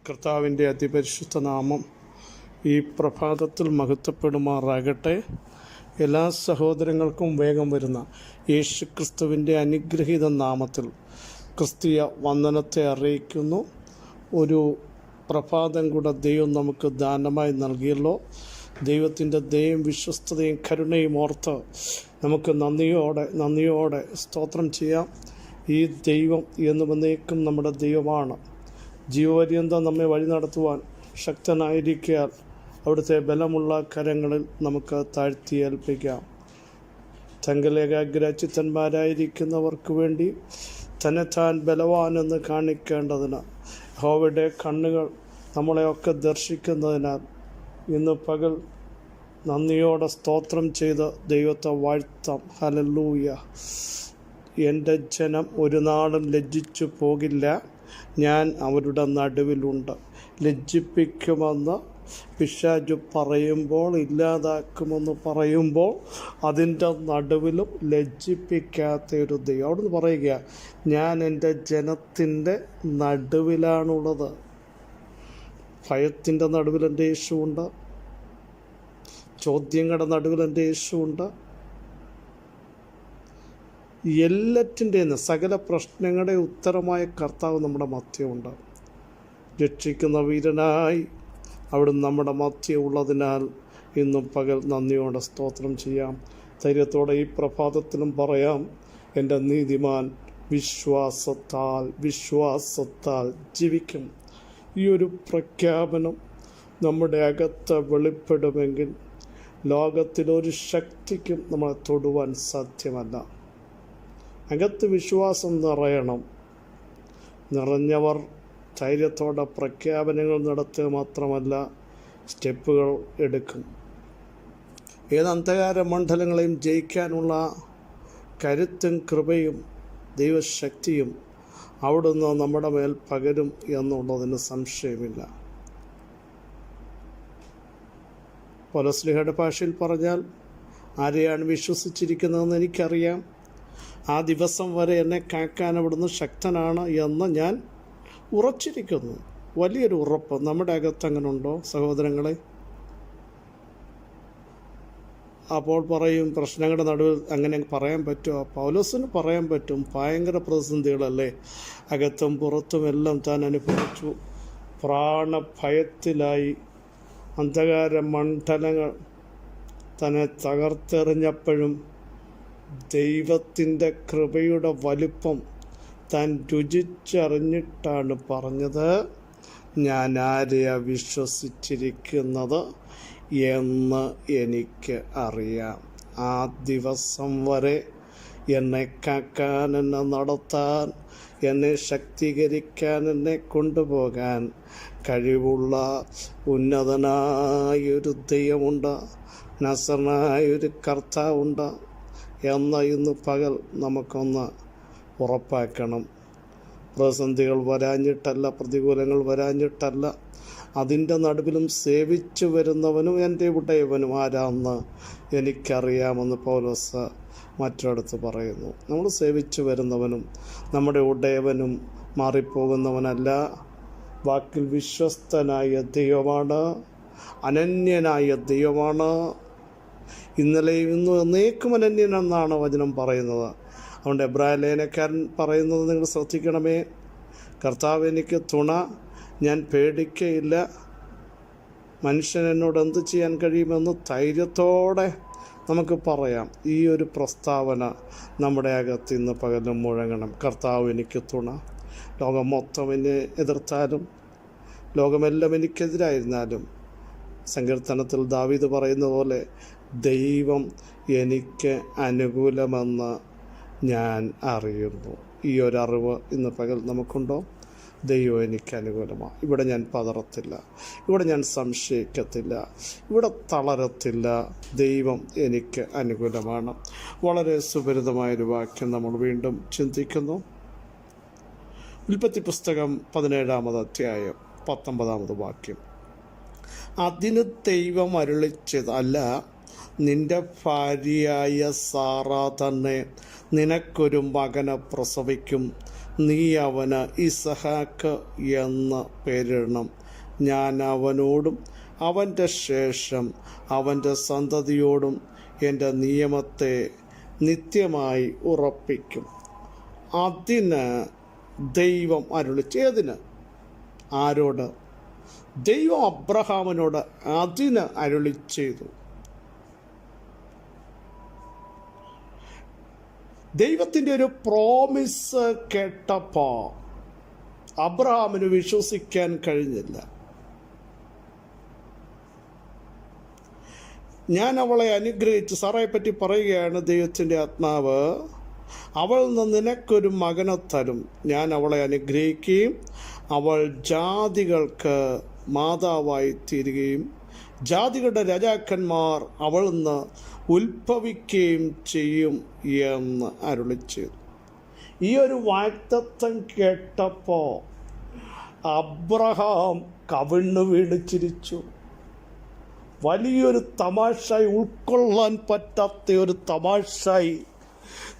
കർത്താവിൻ്റെ അതിപരിശുദ്ധ നാമം ഈ പ്രഭാതത്തിൽ മഹത്വപ്പെടുമാറാകട്ടെ. എല്ലാ സഹോദരങ്ങൾക്കും വേഗം വരുന്ന യേശുക്രിസ്തുവിൻ്റെ അനുഗ്രഹീത നാമത്തിൽ ക്രിസ്തീയ വന്ദനത്തെ അറിയിക്കുന്നു. ഒരു പ്രഭാതം കൂടെ ദൈവം നമുക്ക് ദാനമായി നൽകിയല്ലോ. ദൈവത്തിൻ്റെ ദയയും വിശ്വസ്തതയും കരുണയും ഓർത്ത് നമുക്ക് നന്ദിയോടെ സ്തോത്രം ചെയ്യാം. ഈ ദൈവം എന്നേക്കും നമ്മുടെ ദൈവമാണ്. ജീവപര്യന്തം നമ്മെ വഴി നടത്തുവാൻ ശക്തനായിരിക്കാൻ അവിടുത്തെ ബലമുള്ള കരങ്ങളിൽ നമുക്ക് താഴ്ത്തിയേൽപ്പിക്കാം. തങ്കലേകാഗ്രചിത്തന്മാരായിരിക്കുന്നവർക്ക് വേണ്ടി തന്നെത്താൻ ബലവാനെന്ന് കാണിക്കേണ്ടതിന് യഹോവയുടെ കണ്ണുകൾ നമ്മളെയൊക്കെ ദർശിക്കുന്നതിനാൽ ഇന്ന് പകൽ നന്ദിയോടെ സ്തോത്രം ചെയ്ത് ദൈവത്തെ വാഴ്ത്താം. ഹല്ലേലൂയ. എൻ്റെ ജനം ഒരു നാളും ലജ്ജിച്ചു പോകില്ല, ഞാൻ അവരുടെ നടുവിലുണ്ട്. ലജ്ജിപ്പിക്കുമെന്ന് പിശാചു പറയുമ്പോൾ, ഇല്ലാതാക്കുമെന്ന് പറയുമ്പോൾ അതിൻ്റെ നടുവിലും ലജ്ജിപ്പിക്കാത്തൊരു ദൈവം. അവിടുന്ന് പറയുക, ഞാൻ എൻ്റെ ജനത്തിൻ്റെ നടുവിലാണുള്ളത്. ഭയത്തിൻ്റെ നടുവിൽ എൻ്റെ യേശുവുണ്ട്. ചോദ്യങ്ങളുടെ നടുവിൽ എൻ്റെ യേശുവുണ്ട്. എല്ലാറ്റിൻ്റെയും സകല പ്രശ്നങ്ങളുടെ ഉത്തരമായ കർത്താവ് നമ്മുടെ മധ്യമുണ്ട്. രക്ഷിക്കുന്ന വീരനായി അവിടുന്ന് നമ്മുടെ മധ്യ ഉള്ളതിനാൽ ഇന്നും പകൽ നന്ദിയോടെ സ്തോത്രം ചെയ്യാം. ധൈര്യത്തോടെ ഈ പ്രഭാതത്തിലും പറയാം, എൻ്റെ നീതിമാൻ വിശ്വാസത്താൽ ജീവിക്കും. ഈ ഒരു പ്രഖ്യാപനം നമ്മുടെ അകത്ത് വെളിപ്പെടുമെങ്കിൽ ലോകത്തിലൊരു ശക്തിക്കും നമ്മളെ തൊടുവാൻ സാധ്യമല്ല. അകത്ത് വിശ്വാസം നിറഞ്ഞവർ ധൈര്യത്തോടെ പ്രഖ്യാപനങ്ങൾ നടത്തുക മാത്രമല്ല, സ്റ്റെപ്പുകൾ എടുക്കും. ഏത് അന്ധകാര മണ്ഡലങ്ങളെയും ജയിക്കാനുള്ള കരുത്തും കൃപയും ദൈവശക്തിയും അവിടുന്ന് നമ്മുടെ മേൽ പകരും എന്നുള്ളതിന് സംശയമില്ല. പൗലോസ്ലീഹയുടെ ഭാഷയിൽ പറഞ്ഞാൽ, ആരെയാണ് വിശ്വസിച്ചിരിക്കുന്നതെന്ന് എനിക്കറിയാം, ആ ദിവസം വരെ എന്നെ കാക്കാൻ അവിടുന്ന് ശക്തനാണ് എന്ന് ഞാൻ ഉറച്ചിരിക്കുന്നു. വലിയൊരു ഉറപ്പ് നമ്മുടെ അകത്ത് അങ്ങനെ ഉണ്ടോ സഹോദരങ്ങളെ? അപ്പോൾ പറയും, പ്രശ്നങ്ങളുടെ നടുവിൽ അങ്ങനെ പറയാൻ പറ്റുമോ? പൗലോസിന് പറയാൻ പറ്റും. ഭയങ്കര പ്രതിസന്ധികളല്ലേ, അകത്തും പുറത്തും എല്ലാം താൻ അനുഭവിച്ചു. പ്രാണഭയത്തിലായി. അന്ധകാര മണ്ഡലങ്ങൾ തന്നെ തകർത്തെറിഞ്ഞപ്പോഴും ദൈവത്തിൻ്റെ കൃപയുടെ വലിപ്പം താൻ രുചിച്ചറിഞ്ഞിട്ടാണ് പറഞ്ഞത്, ഞാൻ ആരെയാണ് വിശ്വസിച്ചിരിക്കുന്നത് എന്ന് എനിക്ക് അറിയാം. ആ ദിവസം വരെ എന്നെ കാക്കാൻ, എന്നെ നടത്താൻ, എന്നെ ശക്തീകരിക്കാൻ, എന്നെ കൊണ്ടുപോകാൻ കഴിവുള്ള ഉന്നതനായൊരു ദൈവമുണ്ട്, നസറനായൊരു കർത്താവുണ്ട് എന്ന് ഇന്ന് പകൽ നമുക്കൊന്ന് ഉറപ്പാക്കണം. പ്രതിസന്ധികൾ വരാഞ്ഞിട്ടല്ല, പ്രതികൂലങ്ങൾ വരാഞ്ഞിട്ടല്ല, അതിൻ്റെ നടുവിലും സേവിച്ചു വരുന്നവനും എൻ്റെ ഉടയവനും ആരാന്ന് എനിക്കറിയാമെന്ന് പൗലോസ് മറ്റൊരിടത്ത് പറയുന്നു. നമ്മൾ സേവിച്ചു വരുന്നവനും നമ്മുടെ ഉടയവനും മാറിപ്പോകുന്നവനല്ല. വാക്കിൽ വിശ്വസ്തനായ ദൈവമാണ്, അനന്യനായ ദൈവമാണ്. ഇന്നലെയും ഇന്നും എന്നേക്കും അനന്യനെന്നാണ് വചനം പറയുന്നത്. അതുകൊണ്ട് എബ്രായ ലേഖനക്കാരൻ പറയുന്നത് നിങ്ങൾ ശ്രദ്ധിക്കണമേ, കർത്താവ് എനിക്ക് തുണ, ഞാൻ പേടിക്കയില്ല, മനുഷ്യൻ എന്നോട് എന്ത് ചെയ്യാൻ കഴിയുമെന്ന് ധൈര്യത്തോടെ നമുക്ക് പറയാം. ഈ ഒരു പ്രസ്താവന നമ്മുടെ അകത്ത് ഇന്ന് പകലും മുഴങ്ങണം. കർത്താവ് എനിക്ക് തുണ. ലോകം മൊത്തം എന്നെ എതിർത്താലും, ലോകമെല്ലാം എനിക്കെതിരായിരുന്നാലും, സങ്കീർത്തനത്തിൽ ദാവീദ് പറയുന്ന പോലെ, ദൈവം എനിക്ക് അനുകൂലമെന്ന് ഞാൻ അറിയുന്നു. ഈ ഒരറിവ് ഇന്ന് പകൽ നമുക്കുണ്ടോ? ദൈവം എനിക്ക് അനുകൂലമാണ്. ഇവിടെ ഞാൻ പതറത്തില്ല, ഇവിടെ ഞാൻ സംശയിക്കത്തില്ല, ഇവിടെ തളരത്തില്ല. ദൈവം എനിക്ക് അനുകൂലമാണ്. വളരെ സുപരിതമായൊരു വാക്യം നമ്മൾ വീണ്ടും ചിന്തിക്കുന്നു. ഉൽപ്പത്തി പുസ്തകം 17-ാമത് അധ്യായം 19-ാമത് വാക്യം. അതിന് ദൈവം അരുളിച്ചത്, അല്ല, നിന്റെ ഭാര്യയായ സാറാ തന്നെ നിനക്കൊരു മകനെ പ്രസവിക്കും, നീ അവന് ഇസഹാക്ക് എന്ന പേരിടണം. ഞാൻ അവനോടും അവൻ്റെ ശേഷം അവൻ്റെ സന്തതിയോടും എൻ്റെ നിയമത്തെ നിത്യമായി ഉറപ്പിക്കും. അതിന് ദൈവം അരുളിച്ചേതിന് ആരോട്? ദൈവം അബ്രഹാമിനോട് അതിന് അരുളി ചെയ്തു. ദൈവത്തിൻ്റെ ഒരു പ്രോമിസ് കേട്ടപ്പോൾ അബ്രഹാമിന് വിശ്വസിക്കാൻ കഴിഞ്ഞില്ല. ഞാൻ അവളെ അനുഗ്രഹിച്ചു. സാറയെ പറ്റി പറയുകയാണ് ദൈവത്തിൻ്റെ ആത്മാവ്. അവൾ നിന്ന് നിനക്കൊരു മകനെ തരും. ഞാൻ അവളെ അനുഗ്രഹിക്കുകയും അവൾ ജാതികൾക്ക് മാതാവായി തീരുകയും ജാതികളുടെ രാജാക്കന്മാർ അവൾ നിന്ന് ഉത്ഭവിക്കുകയും ചെയ്യും എന്ന് അരുളിച്ചെയ്തു. ഈ ഒരു വാഗ്ദത്തം കേട്ടപ്പോൾ അബ്രഹാം കവിണ്ണു വീണ് ചിരിച്ചു. വലിയൊരു തമാശയായി, ഉൾക്കൊള്ളാൻ പറ്റാത്ത ഒരു തമാശയായി,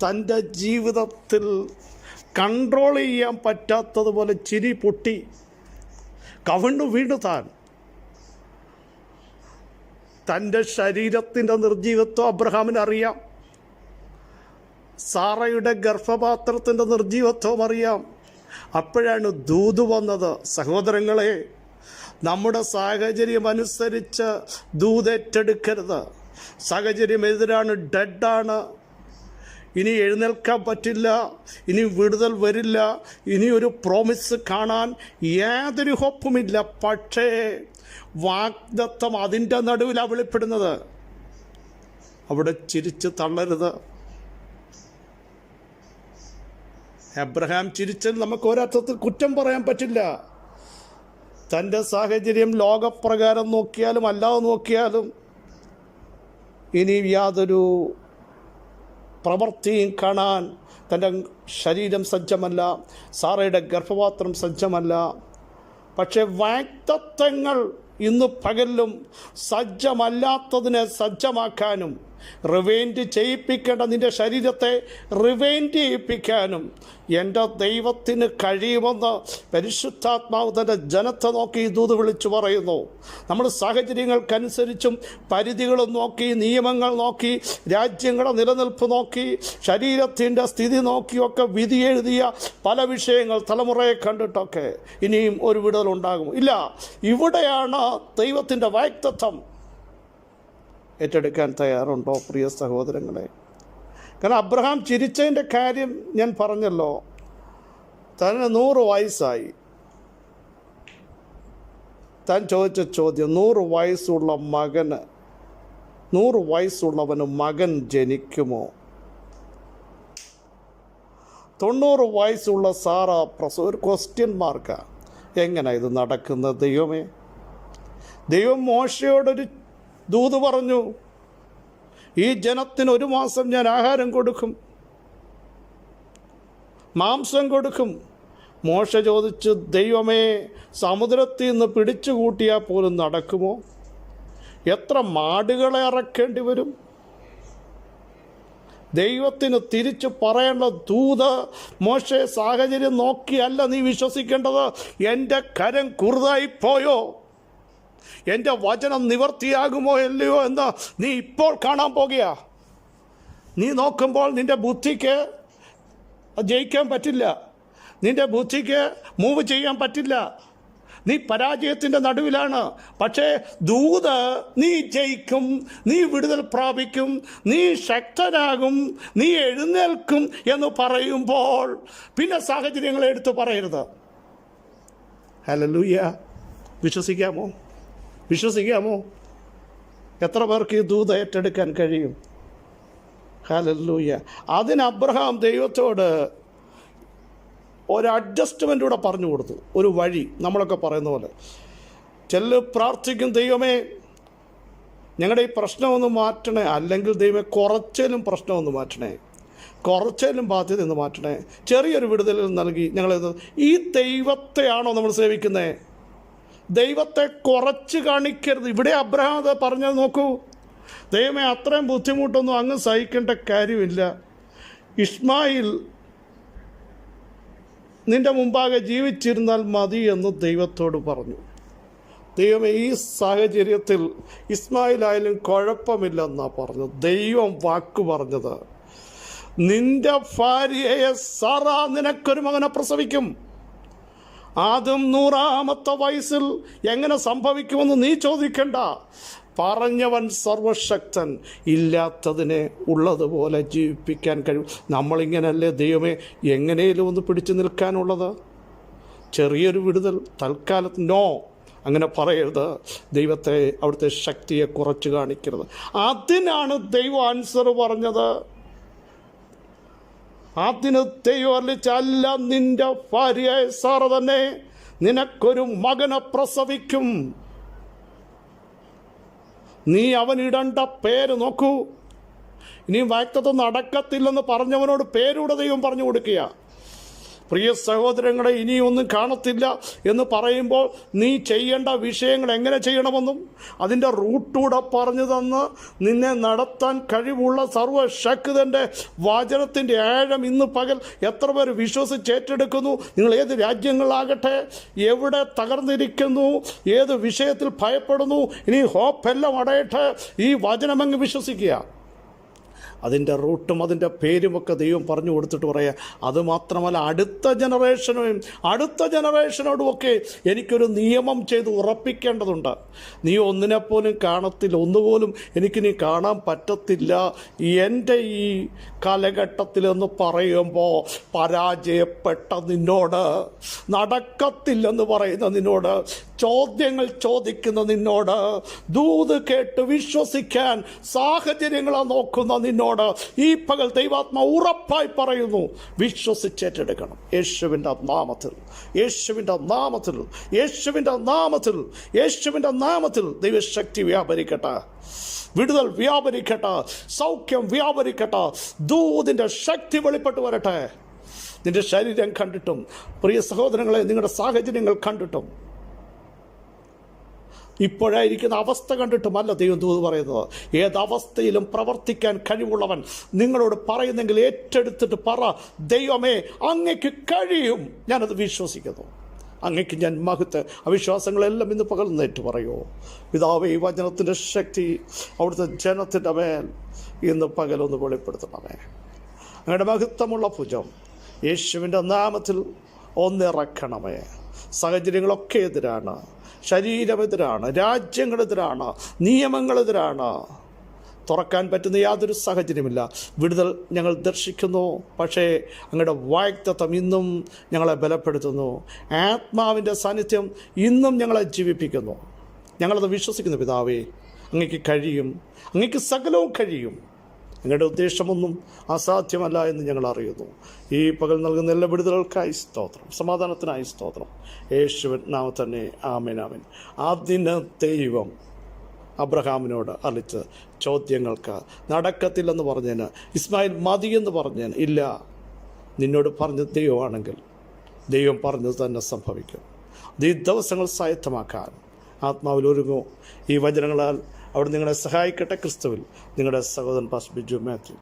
തൻ്റെ ജീവിതത്തിൽ കൺട്രോൾ ചെയ്യാൻ പറ്റാത്തതുപോലെ ചിരി പൊട്ടി കവിണ്ണു വീണു. തൻ്റെ ശരീരത്തിൻ്റെ നിർജീവത്വം അബ്രഹാമിന് അറിയാം. സാറയുടെ ഗർഭപാത്രത്തിൻ്റെ നിർജീവത്വം അറിയാം. അപ്പോഴാണ് ദൂത് വന്നത്. സഹോദരങ്ങളെ, നമ്മുടെ സാഹചര്യം അനുസരിച്ച് ദൂത് ഏറ്റെടുക്കരുത്. സാഹചര്യം എതിരാണ്, ഡെഡാണ്, ഇനി എഴുന്നേൽക്കാൻ പറ്റില്ല, ഇനി വിടുതൽ വരില്ല, ഇനി ഒരു പ്രോമിസ് കാണാൻ യാതൊരു ഹോപ്പുമില്ല. പക്ഷേ വാഗ്ദത്തം അതിൻ്റെ നടുവിലാണ് വെളിപ്പെടുന്നത്. അവിടെ ചിരിച്ച് തള്ളരുത്. അബ്രഹാം ചിരിച്ചത് നമുക്ക് ഒരർത്ഥത്തിൽ കുറ്റം പറയാൻ പറ്റില്ല. തൻ്റെ സാഹചര്യം ലോകപ്രകാരം നോക്കിയാലും അല്ലാതെ നോക്കിയാലും ഇനി യാതൊരു പ്രവൃത്തിയും കാണാൻ തൻ്റെ ശരീരം സജ്ജമല്ല, സാറയുടെ ഗർഭപാത്രം സജ്ജമല്ല. പക്ഷെ വാഗ്ദത്തങ്ങൾ ഇന്ന് പകലിലും സജ്ജമല്ലാത്തതിനെ സജ്ജമാക്കാനും റിവൈൻഡ് ചെയ്യിപ്പിക്കേണ്ട നിൻ്റെ ശരീരത്തെ റിവൈൻഡ് ചെയ്യിപ്പിക്കാനും എൻ്റെ ദൈവത്തിന് കഴിയുമെന്ന് പരിശുദ്ധാത്മാവ് തൻ്റെ ജനത്തെ നോക്കി ദൂത് വിളിച്ചു പറയുന്നു. നമ്മൾ സാഹചര്യങ്ങൾക്കനുസരിച്ചും പരിധികളും നോക്കി, നിയമങ്ങൾ നോക്കി, രാജ്യങ്ങളുടെ നിലനിൽപ്പ് നോക്കി, ശരീരത്തിൻ്റെ സ്ഥിതി നോക്കിയൊക്കെ വിധി എഴുതിയ പല വിഷയങ്ങൾ തലമുറയെ കണ്ടിട്ടൊക്കെ ഇനിയും ഒരു വിടുതലുണ്ടാകും. ഇല്ല, ഇവിടെയാണ് ദൈവത്തിൻ്റെ വാഗ്ദത്തം. ഏറ്റെടുക്കാൻ തയ്യാറുണ്ടോ പ്രിയ സഹോദരങ്ങളെ? കാരണം അബ്രഹാം ചിരിച്ചതിൻ്റെ കാര്യം ഞാൻ പറഞ്ഞല്ലോ. തന്നെ 100 വയസ്സായി. താൻ ചോദിച്ച ചോദ്യം, 100 വയസ്സുള്ള മകന്, 100 വയസ്സുള്ളവന് മകൻ ജനിക്കുമോ? 90 വയസ്സുള്ള സാറ ഒരു ക്വസ്റ്റ്യൻ മാർക്കാണ്. എങ്ങനെ ഇത് നടക്കുന്നത്? ദൈവമേ, ദൈവം മോശയോടൊരു ദൂത് പറഞ്ഞു, ഈ ജനത്തിന് 1 മാസം ഞാൻ ആഹാരം കൊടുക്കും, മാംസം കൊടുക്കും. മോശ ചോദിച്ചു, ദൈവമേ, സമുദ്രത്തിൽ നിന്ന് പിടിച്ചു കൂട്ടിയാൽ പോലും നടക്കുമോ? എത്ര മാടുകളെ ഇറക്കേണ്ടി വരും? ദൈവത്തിന് തിരിച്ചു പറയേണ്ട ദൂത് മോശെ സാഹചര്യം നോക്കിയല്ല നീ വിശ്വസിക്കേണ്ടത്. എൻ്റെ കരം കുറുതായിപ്പോയോ, എൻ്റെ വചനം നിവർത്തിയാകുമോ അല്ലയോ എന്ന് നീ ഇപ്പോൾ കാണാൻ പോകുക. നീ നോക്കുമ്പോൾ നിൻ്റെ ബുദ്ധിക്ക് ജയിക്കാൻ പറ്റില്ല, നിൻ്റെ ബുദ്ധിക്ക് മൂവ് ചെയ്യാൻ പറ്റില്ല. നീ പരാജയത്തിൻ്റെ നടുവിലാണ്. പക്ഷേ ദൂത് നീ ജയിക്കും, നീ വിടുതൽ പ്രാപിക്കും, നീ ശക്തനാകും, നീ എഴുന്നേൽക്കും എന്ന് പറയുമ്പോൾ പിന്നെ സാഹചര്യങ്ങളെ എടുത്ത് പറയരുത്. ഹല്ലേലൂയ. വിശ്വസിക്കാമോ? വിശ്വസിക്കാമോ? എത്ര പേർക്ക് ഈ ദൂത് ഏറ്റെടുക്കാൻ കഴിയും? ഹല്ലേലൂയ. അതിന് അബ്രഹാം ദൈവത്തോട് ഒരു അഡ്ജസ്റ്റ്മെൻ്റ് കൂടെ പറഞ്ഞു കൊടുത്തു, ഒരു വഴി. നമ്മളൊക്കെ പറയുന്ന പോലെ പ്രാർത്ഥിക്കും, ദൈവമേ ഞങ്ങളുടെ ഈ പ്രശ്നമൊന്ന് മാറ്റണേ, അല്ലെങ്കിൽ ദൈവമേ കുറച്ചേലും പ്രശ്നമൊന്ന് മാറ്റണേ, കുറച്ചേലും ബാധ്യത ഒന്ന് മാറ്റണേ, ചെറിയൊരു വിടുതൽ നൽകി ഞങ്ങളത്. ഈ ദൈവത്തെയാണോ നമ്മൾ സേവിക്കുന്നത്? ദൈവത്തെ കുറച്ച് കാണിക്കരുത്. ഇവിടെ അബ്രഹാം അത് പറഞ്ഞത് നോക്കൂ, ദൈവമേ അത്രയും ബുദ്ധിമുട്ടൊന്നും അങ്ങ് സഹിക്കേണ്ട കാര്യമില്ല. ഇസ്മായിൽ നിൻ്റെ മുമ്പാകെ ജീവിച്ചിരുന്നാൽ മതി എന്ന് ദൈവത്തോട് പറഞ്ഞു. ദൈവമേ, ഈ സാഹചര്യത്തിൽ ഇസ്മായിലായാലും കുഴപ്പമില്ലെന്നാണ് പറഞ്ഞത്. ദൈവം വാക്ക് പറഞ്ഞത്, നിന്റെ ഭാര്യയെ സാറ നിനക്കൊരു മകനെ പ്രസവിക്കും. അതും 100-ാമത്തെ വയസ്സിൽ എങ്ങനെ സംഭവിക്കുമെന്ന് നീ ചോദിക്കണ്ട. പറഞ്ഞവൻ സർവശക്തൻ, ഇല്ലാത്തതിനെ ഉള്ളതുപോലെ ജീവിപ്പിക്കാൻ കഴിയും. നമ്മളിങ്ങനല്ലേ ദൈവമേ എങ്ങനെയും ഒന്ന് പിടിച്ചു നിൽക്കാനുള്ളത്? ചെറിയൊരു വിടുതൽ തൽക്കാലത്ത് നോ, അങ്ങനെ പറയരുത്. ദൈവത്തെ, അവിടുത്തെ ശക്തിയെ കുറച്ച് കാണിക്കരുത്. അതിനാണ് ദൈവം ആൻസർ പറഞ്ഞത്. അതിന് ദൈവം അല്ല, നിന്റെ ഭാര്യ സാറ തന്നെ നിനക്കൊരു മകനെ പ്രസവിക്കും. നീ അവനിടേണ്ട പേര് നോക്കൂ. ഇനിയും വാക്തത്വം നടക്കത്തില്ലെന്ന് പറഞ്ഞവനോട് പേരൂടെ ദൈവം പറഞ്ഞു കൊടുക്കുക. പ്രിയ സഹോദരങ്ങളെ, ഇനിയൊന്നും കാണത്തില്ല എന്ന് പറയുമ്പോൾ നീ ചെയ്യേണ്ട വിഷയങ്ങൾ എങ്ങനെ ചെയ്യണമെന്നും അതിൻ്റെ റൂട്ടൂടെ പറഞ്ഞു തന്ന് നിന്നെ നടത്താൻ കഴിവുള്ള സർവശക്തൻ്റെ വചനത്തിൻ്റെ ആഴം ഇന്ന് പകൽ എത്ര പേർ വിശ്വസിച്ചേറ്റെടുക്കുന്നു? നിങ്ങൾ ഏത് രാജ്യങ്ങളാകട്ടെ, എവിടെ തകർന്നിരിക്കുന്നു, ഏത് വിഷയത്തിൽ ഭയപ്പെടുന്നു, ഇനി ഹോപ്പെല്ലാം അടയട്ടെ, ഈ വചനമങ്ങ് വിശ്വസിക്കുക. അതിൻ്റെ റൂട്ടും അതിൻ്റെ പേരുമൊക്കെ ദൈവം പറഞ്ഞു കൊടുത്തിട്ട് പറയുക. അതുമാത്രമല്ല, അടുത്ത ജനറേഷനോടുമൊക്കെ എനിക്കൊരു നിയമം ചെയ്ത് ഉറപ്പിക്കേണ്ടതുണ്ട്. നീ ഒന്നിനെപ്പോലും കാണത്തില്ല, ഒന്നുപോലും എനിക്കിനി കാണാൻ പറ്റത്തില്ല എൻ്റെ ഈ കാലഘട്ടത്തിലെന്ന് പറയുമ്പോൾ പരാജയപ്പെട്ട നിന്നോട്, നടക്കത്തില്ലെന്ന് പറയുന്ന നിന്നോട്, ചോദ്യങ്ങൾ ചോദിക്കുന്ന നിന്നോട്, ദൂത് കേട്ട് വിശ്വസിക്കാൻ സാഹചര്യങ്ങളെ നോക്കുന്ന നിന്നോട് ഈ പകൽ ദൈവാത്മാ ഉറപ്പായി പറയുന്നു, വിശ്വസിച്ചേറ്റെടുക്കണം. യേശുവിൻ്റെ നാമത്തിൽ, യേശുവിൻ്റെ നാമത്തിൽ, യേശുവിൻ്റെ നാമത്തിൽ, യേശുവിൻ്റെ നാമത്തിൽ ദൈവശക്തി വ്യാപരിക്കട്ടെ, വിടുതൽ വ്യാപരിക്കട്ടെ, സൗഖ്യം വ്യാപരിക്കട്ടെ, ദൂതിൻ്റെ ശക്തി വെളിപ്പെട്ട് വരട്ടെ. നിന്റെ ശരീരം കണ്ടിട്ടും, പ്രിയ സഹോദരങ്ങളെ, നിങ്ങളുടെ സാഹചര്യങ്ങൾ കണ്ടിട്ടും, ഇപ്പോഴായിരിക്കുന്ന അവസ്ഥ കണ്ടിട്ടുമല്ല ദൈവം ദൂത് പറയുന്നത്. ഏതവസ്ഥയിലും പ്രവർത്തിക്കാൻ കഴിവുള്ളവൻ നിങ്ങളോട് പറയുന്നെങ്കിൽ ഏറ്റെടുത്തിട്ട് പറ, ദൈവമേ അങ്ങയ്ക്ക് കഴിയും, ഞാനത് വിശ്വസിക്കുന്നു, അങ്ങയ്ക്ക് ഞാൻ മഹത്വ. അവിശ്വാസങ്ങളെല്ലാം ഇന്ന് പകർന്നേറ്റ് പറയുമോ? പിതാവേ, ഈ വചനത്തിൻ്റെ ശക്തി അവിടുത്തെ ജനത്തിൻ്റെ മേൽ ഇന്ന് പകലൊന്ന് വെളിപ്പെടുത്തണമേ. അങ്ങയുടെ മഹത്വമുള്ള ഭുജം യേശുവിൻ്റെ നാമത്തിൽ ഒന്നിറക്കണമേ. സാഹചര്യങ്ങളൊക്കെ എതിരാണ്, ശരീരമെതിരാണ്, രാജ്യങ്ങളെതിരാണ്, നിയമങ്ങളെതിരാണ്. തുറക്കാൻ പറ്റുന്ന യാതൊരു സാഹചര്യമില്ല. വിടുതൽ ഞങ്ങൾ ദർശിക്കുന്നു. പക്ഷേ അങ്ങയുടെ വാഗ്ദത്തം ഇന്നും ഞങ്ങളെ ബലപ്പെടുത്തുന്നു. ആത്മാവിൻ്റെ സാന്നിധ്യം ഇന്നും ഞങ്ങളെ ജീവിപ്പിക്കുന്നു. ഞങ്ങളത് വിശ്വസിക്കുന്നു. പിതാവേ, അങ്ങയ്ക്ക് കഴിയും, അങ്ങയ്ക്ക് സകലവും കഴിയും. അങ്ങയുടെ ഉദ്ദേശമൊന്നും അസാധ്യമല്ല എന്ന് ഞങ്ങൾ അറിയുന്നു. ഈ പകൽ നൽകുന്ന എല്ലാ വിടുതലുകൾക്കായി സ്തോത്രം, സമാധാനത്തിനായി സ്തോത്രം. യേശുവിൻ നാമത്തിൽ തന്നെ ആമേൻ, ആമേൻ. അതിന് ദൈവം അബ്രഹാമിനോട് അളിച്ച് ചോദ്യങ്ങൾക്ക് നടക്കത്തില്ലെന്ന് പറഞ്ഞതിന്, ഇസ്മായിൽ മതിയെന്ന് പറഞ്ഞതിന്, ഇല്ല, നിന്നോട് പറഞ്ഞത് ദൈവമാണെങ്കിൽ ദൈവം പറഞ്ഞത് തന്നെ സംഭവിക്കും. ഈ ദിവസങ്ങൾ സായത്തമാക്കാൻ ആത്മാവിൽ ഒരുങ്ങും. ഈ വചനങ്ങളാൽ അവിടെ നിങ്ങളെ സഹായിക്കട്ടെ. ക്രിസ്തുവിൽ നിങ്ങളുടെ സഹോദരൻ പാസ്റ്റർ ബിജു മാത്യു.